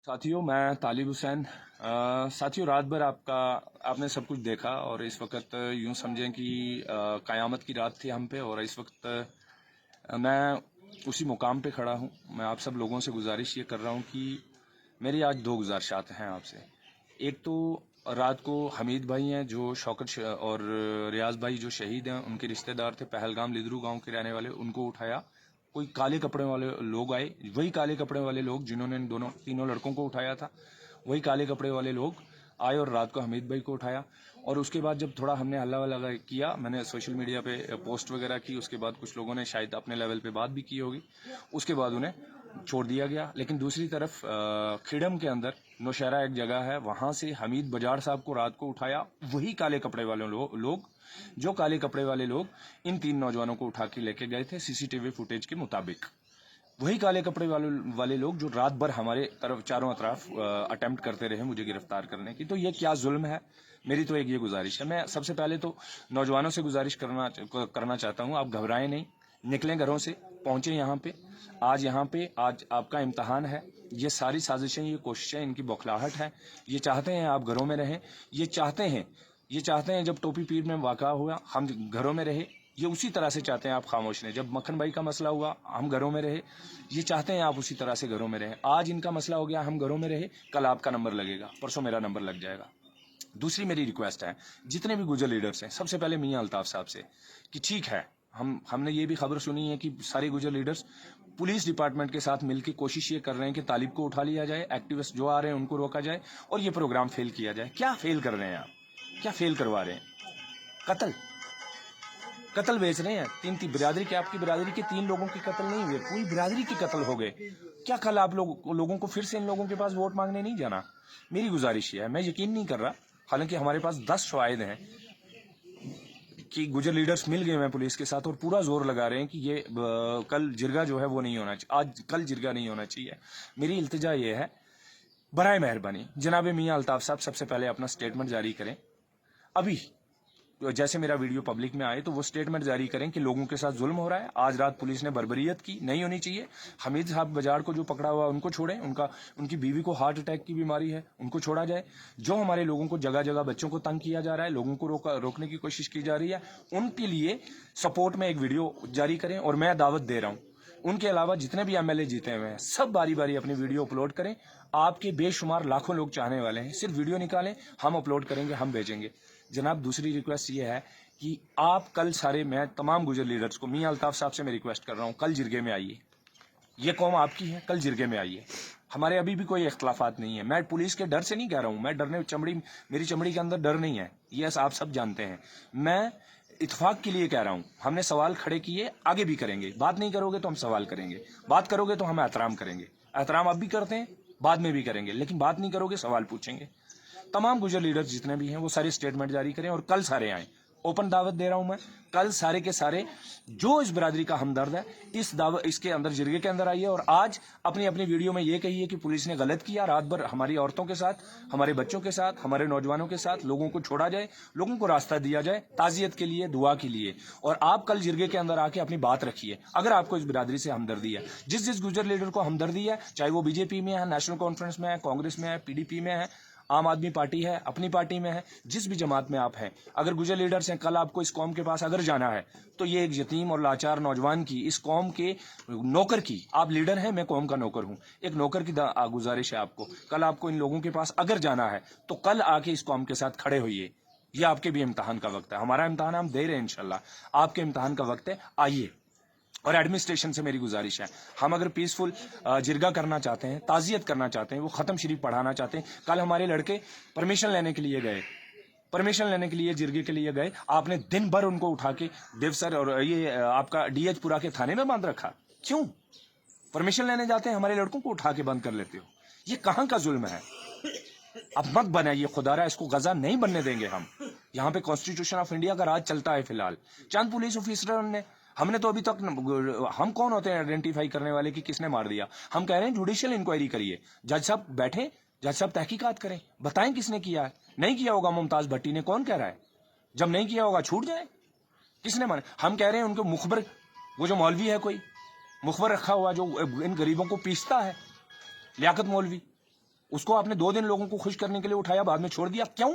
साथियों, मैं तालिब हुसैन। साथियों, रात भर आपने सब कुछ देखा और इस वक्त यूं समझें कि क़यामत की रात थी हम पे। और इस वक्त मैं उसी मुकाम पे खड़ा हूं। मैं आप सब लोगों से गुजारिश ये कर रहा हूं कि मेरी आज दो गुजारिशात हैं आपसे। एक तो रात को हमीद भाई हैं जो और रियाज भाई जो शहीद हैं, उनके रिश्तेदार थे, पहलगाम लिदरू गांव के रहने वाले। उनको उठाया कोई काले कपड़े वाले लोग आए, वही काले कपड़े वाले लोग जिन्होंने इन तीनों लड़कों को उठाया था, वही काले कपड़े वाले लोग आए और रात को हमीद भाई को उठाया। और उसके बाद जब थोड़ा हमने हल्ला वल्ला किया, मैंने सोशल मीडिया पे पोस्ट वगैरह की, उसके बाद कुछ लोगों ने शायद अपने लेवल पे बात भी की होगी, उसके बाद उन्हें छोड़ दिया गया। लेकिन दूसरी तरफ खिड़म के अंदर नौशहरा एक जगह है, वहां से हमीद बजाड़ साहब को रात को उठाया वही काले कपड़े वाले लोग जो काले कपड़े वाले लोग इन तीन नौजवानों को उठा के लेके गए थे सीसीटीवी फुटेज के मुताबिक। वही काले कपड़े वाले लोग जो रात भर हमारे चारों तरफ अटेम्प्ट करते रहे मुझे गिरफ्तार करने की। तो ये क्या जुल्म है। मेरी तो एक ये गुजारिश है। मैं सबसे पहले तो नौजवानों से गुजारिश करना चाहता हूँ, आप घबराएं नहीं, निकलें घरों से, पहुंचे यहाँ पे। आज आपका इम्तहान है। ये सारी साजिशें, ये कोशिशें, इनकी बौखलाहट है। ये चाहते हैं आप घरों में रहें। ये चाहते हैं जब टोपी पीर में वाक़ा हुआ हम घरों में रहे। ये उसी तरह से चाहते हैं आप खामोश रहें। जब मक्खन भाई का मसला हुआ हम घरों में रहे। ये चाहते हैं आप उसी तरह से घरों में रहें। आज इनका मसला हो गया, हम घरों में रहे, कल आपका नंबर लगेगा, परसों मेरा नंबर लग जाएगा। दूसरी मेरी रिक्वेस्ट है, जितने भी गुजर लीडर्स हैं, सबसे पहले मियां अल्ताफ साहब से, कि ठीक है, हमने ये भी खबर सुनी है कि सारे गुजर लीडर्स पुलिस डिपार्टमेंट के साथ मिलकर कोशिश ये कर रहे हैं कि तालिब को उठा लिया जाए, एक्टिविस्ट जो आ रहे हैं उनको रोका जाए और ये प्रोग्राम फेल किया जाए। क्या फेल कर रहे हैं आप? क्या फेल करवा रहे हैं? कत्ल बेच रहे हैं। तीन बिरादरी के, आपकी बिरादरी के तीन लोगों की कत्ल नहीं हुए, पूरी बिरादरी के कत्ल हो गए। क्या कल आप लोगों को फिर से इन लोगों के पास वोट मांगने नहीं जाना? मेरी गुजारिश ये है। मैं यकीन नहीं कर रहा, हालांकि हमारे पास 10 शवाहिद हैं कि गुजर लीडर्स मिल गए हैं पुलिस के साथ और पूरा जोर लगा रहे हैं कि ये कल जिरगा जो है वो नहीं होना चाहिए, कल जिरगा नहीं होना चाहिए। मेरी इल्तिजा ये है, बराए मेहरबानी जनाब मियां अल्ताफ साहब सबसे पहले अपना स्टेटमेंट जारी करें। अभी जैसे मेरा वीडियो पब्लिक में आए तो वो स्टेटमेंट जारी करें कि लोगों के साथ जुल्म हो रहा है। आज रात पुलिस ने बर्बरियत की, नहीं होनी चाहिए। हमीद साहब बजाड़ को जो पकड़ा हुआ उनको छोड़ें, उनकी बीवी को हार्ट अटैक की बीमारी है, उनको छोड़ा जाए। जो हमारे लोगों को जगह जगह बच्चों को तंग किया जा रहा है, लोगों को रोकने की कोशिश की जा रही है, उनके लिए सपोर्ट में एक वीडियो जारी करें। और मैं दावत दे रहा हूँ, उनके अलावा जितने भी एमएलए जीते हुए हैं सब बारी बारी अपनी वीडियो अपलोड करें। आपके बेशुमार लाखों लोग चाहने वाले हैं, सिर्फ वीडियो निकालें, हम अपलोड करेंगे, हम भेजेंगे। जनाब, दूसरी रिक्वेस्ट ये है कि आप कल सारे, मैं तमाम गुजर लीडर्स को, मियां अल्ताफ साहब से मैं रिक्वेस्ट कर रहा हूँ, कल जिरगे में आइए। ये कौम आपकी है, कल जिरगे में आइए। हमारे अभी भी कोई इख्तलाफात नहीं है। मैं पुलिस के डर से नहीं कह रहा हूँ, मेरी चमड़ी के अंदर डर नहीं है, ये आप सब जानते हैं। मैं इत्तेफाक के लिए कह रहा हूँ। हमने सवाल खड़े किए, आगे भी करेंगे। बात नहीं करोगे तो हम सवाल करेंगे, बात करोगे तो हम एहतराम करेंगे। एहतराम अब भी करते हैं, बाद में भी करेंगे, लेकिन बात नहीं करोगे सवाल पूछेंगे। तमाम गुजर लीडर्स जितने भी हैं वो सारे स्टेटमेंट जारी करें और कल सारे आएँ। ओपन दावत दे रहा हूं मैं, कल सारे के सारे जो इस बरादरी का हमदर्द है इसके अंदर जिरगे के अंदर आइए और आज अपनी अपनी वीडियो में ये कहिए कि पुलिस ने गलत किया। रात भर हमारी औरतों के साथ, हमारे बच्चों के साथ, हमारे नौजवानों के साथ, लोगों को छोड़ा जाए, लोगों को रास्ता दिया जाए ताजियत के लिए, दुआ के लिए। और आप कल जिरगे के अंदर आके अपनी बात रखिए अगर आपको इस बिरादरी से हमदर्दी है। जिस गुजर लीडर को हमदर्दी है, चाहे वो बीजेपी में है, नेशनल कॉन्फ्रेंस में है, कांग्रेस में है, पीडीपी में है, आम आदमी पार्टी है, अपनी पार्टी में है, जिस भी जमात में आप हैं, अगर गुजर लीडर्स हैं, कल आपको इस कौम के पास अगर जाना है तो ये एक यतीम और लाचार नौजवान की, इस कौम के नौकर की, आप लीडर हैं, मैं कौम का नौकर हूं, एक नौकर की गुजारिश है आपको। कल आपको इन लोगों के पास अगर जाना है तो कल आके इस कौम के साथ खड़े होइए। ये आपके भी इम्तहान का वक्त है, हमारा इम्तहान हम दे रहे हैं इंशाल्लाह, आपके इम्तहान का वक्त है, आइए। और एडमिनिस्ट्रेशन से मेरी गुजारिश है, हम अगर पीसफुल जिरगा करना चाहते हैं, ताजियत करना चाहते हैं, वो ख़त्म शरीफ पढ़ाना चाहते हैं। कल हमारे लड़के परमिशन लेने के लिए जिरगे के लिए गए, आपने दिन भर उनको उठा के देव सर और ये आपका डीएच पुरा के थाने में बांध रखा। क्यों? परमिशन लेने जाते हैं, हमारे लड़कों को उठा के बंद कर लेते हो। ये कहाँ का जुल्म है? अब मत बनाइए खुदारा, इसको गजा नहीं बनने देंगे हम। यहाँ पे कॉन्स्टिट्यूशन ऑफ इंडिया का राज चलता है फिलहाल। चंद पुलिस ऑफिसर ने, हमने तो अभी तक, हम कौन होते हैं आइडेंटिफाई करने वाले कि किसने मार दिया? हम कह रहे हैं जुडिशियल इंक्वायरी करिए, जज साहब बैठे, जज साहब तहकीकात करें, बताएं किसने किया है। नहीं किया होगा मुमताज भट्टी ने, कौन कह रहा है? जब नहीं किया होगा छूट जाए, किसने मारे? हम कह रहे हैं उनको मुखबर, वो जो मौलवी है कोई मुखबर रखा हुआ जो इन गरीबों को पीसता है, लियाकत मौलवी, اس کو آپ نے 2 دن لوگوں کو خوش کرنے کے لیے اٹھایا, بعد میں چھوڑ دیا, کیوں؟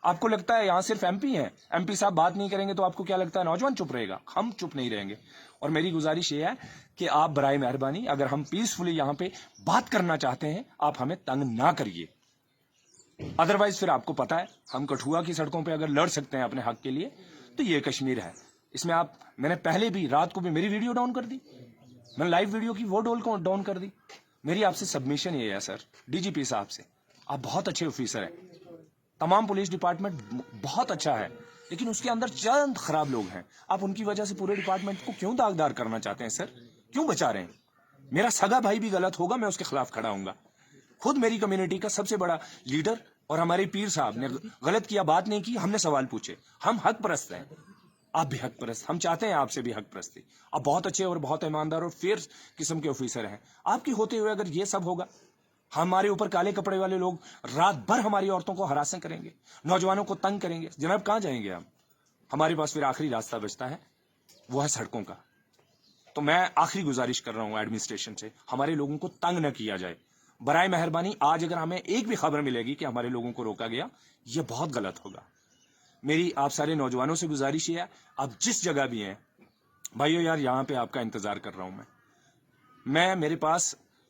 آپ کو لگتا ہے یہاں صرف ایم پی ہیں, ایم پی صاحب بات نہیں کریں گے تو آپ کو کیا لگتا ہے نوجوان چپ رہے گا؟ ہم چپ نہیں رہیں گے. اور میری گزارش یہ ہے کہ آپ برائے مہربانی اگر ہم پیسفلی یہاں پہ بات کرنا چاہتے ہیں, آپ ہمیں تنگ نہ کریے. ادروائز پھر آپ کو پتا ہے ہم کٹھوا کی سڑکوں پہ اگر لڑ سکتے ہیں اپنے حق کے لیے تو یہ کشمیر ہے. اس میں میں نے پہلے بھی رات کو بھی میری ویڈیو ڈاؤن کر دی, میں نے لائیو ویڈیو کی وہ ڈاؤن کر دی. میری آپ سے سبمیشن یہ ہے سر, ڈی جی پی صاحب سے, آپ بہت اچھے آفیسر ہیں, تمام پولیس ڈپارٹمنٹ بہت اچھا ہے, لیکن اس کے اندر چند خراب لوگ ہیں. آپ ان کی وجہ سے پورے ڈپارٹمنٹ کو کیوں داغدار کرنا چاہتے ہیں سر؟ کیوں بچا رہے ہیں؟ میرا سگا بھائی بھی غلط ہوگا, میں اس کے خلاف کھڑا ہوں گا. خود میری کمیونٹی کا سب سے بڑا لیڈر اور ہمارے پیر صاحب نے غلط کیا, بات نہیں کی, ہم نے سوال پوچھے. ہم حق پرست ہیں, آپ بھی حق پرست, ہم چاہتے ہیں آپ سے بھی حق پرستی. آپ بہت اچھے اور بہت ایماندار اور فیئر قسم کے آفیسر ہیں. آپ کے ہوتے ہوئے اگر یہ سب ہوگا, ہمارے اوپر کالے کپڑے والے لوگ رات بھر ہماری عورتوں کو ہراسیں کریں گے, نوجوانوں کو تنگ کریں گے, جناب کہاں جائیں گے ہم؟ ہمارے پاس پھر آخری راستہ بچتا ہے, وہ ہے سڑکوں کا. تو میں آخری گزارش کر رہا ہوں ایڈمنسٹریشن سے, ہمارے لوگوں کو تنگ نہ کیا جائے. برائے مہربانی آج اگر ہمیں ایک بھی خبر ملے گی کہ ہمارے لوگوں کو روکا گیا, یہ بہت غلط ہوگا. میری آپ سارے نوجوانوں سے گزارش یہ ہے, آپ جس جگہ بھی ہیں بھائیو یار, یہاں پہ آپ کا انتظار کر رہا ہوں.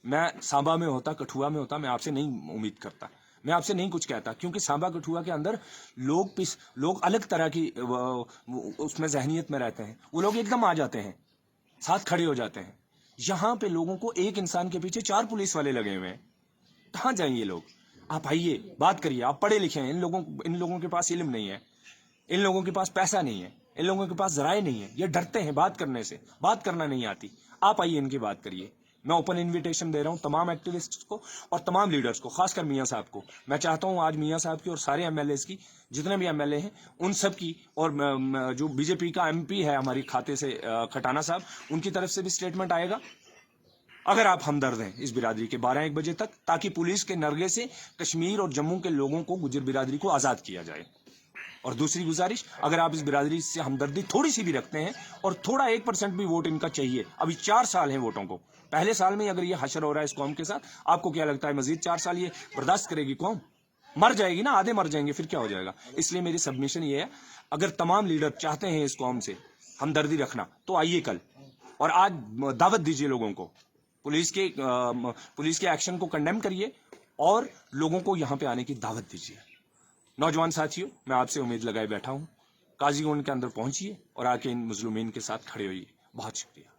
میں سانبا میں ہوتا, کٹھوا میں ہوتا, میں آپ سے نہیں امید کرتا, میں آپ سے نہیں کچھ کہتا, کیونکہ سانبا کٹھوا کے اندر لوگ الگ طرح کی اس میں ذہنیت میں رہتے ہیں. وہ لوگ ایک دم آ جاتے ہیں, ساتھ کھڑے ہو جاتے ہیں. یہاں پہ لوگوں کو ایک انسان کے پیچھے 4 پولیس والے لگے ہوئے ہیں. کہاں جائیں یہ لوگ؟ آپ آئیے, بات کریے, آپ پڑھے لکھے ہیں, ان لوگوں کے پاس علم نہیں ہے, ان لوگوں کے پاس پیسہ نہیں ہے, ان لوگوں کے پاس ذرائع نہیں ہے, یہ ڈرتے ہیں بات کرنے سے, بات کرنا نہیں آتی. آپ آئیے, ان کی بات کریے. میں اوپن انویٹیشن دے رہا ہوں تمام ایکٹیوسٹ کو اور تمام لیڈرز کو, خاص کر میاں صاحب کو. میں چاہتا ہوں آج میاں صاحب کی اور سارے ایم ایل ایز کی, جتنے بھی ایم ایل اے ہیں ان سب کی, اور جو بی جے پی کا ایم پی ہے ہماری کھاتے سے کھٹانا صاحب, ان کی طرف سے بھی اسٹیٹمنٹ آئے گا. اگر آپ ہمدرد ہیں اس برادری کے 12-1 بجے تک, تاکہ پولیس کے نرغے سے کشمیر اور جموں کے لوگوں کو, گجر برادری کو آزاد کیا جائے. اور دوسری گزارش, اگر آپ اس برادری سے ہمدردی تھوڑی سی بھی رکھتے ہیں اور تھوڑا 1% بھی ووٹ ان کا چاہیے, ابھی 4 سال ہیں ووٹوں کو, پہلے سال میں اگر یہ حشر ہو رہا ہے اس قوم کے ساتھ, آپ کو کیا لگتا ہے مزید 4 سال یہ برداشت کرے گی قوم؟ مر جائے گی نا, آدھے مر جائیں گے, پھر کیا ہو جائے گا. اس لیے میری سبمیشن یہ ہے, اگر تمام لیڈر چاہتے ہیں اس قوم سے ہمدردی رکھنا تو آئیے کل, اور آج دعوت دیجیے لوگوں کو, پولیس کے ایکشن کو کنڈیم کریے اور لوگوں کو یہاں پہ آنے کی دعوت دیجیے. نوجوان ساتھیوں, میں آپ سے امید لگائے بیٹھا ہوں, قاضی گنڈ کے اندر پہنچیے اور آ کے ان مظلومین کے ساتھ کھڑے ہوئیے. بہت شکریہ.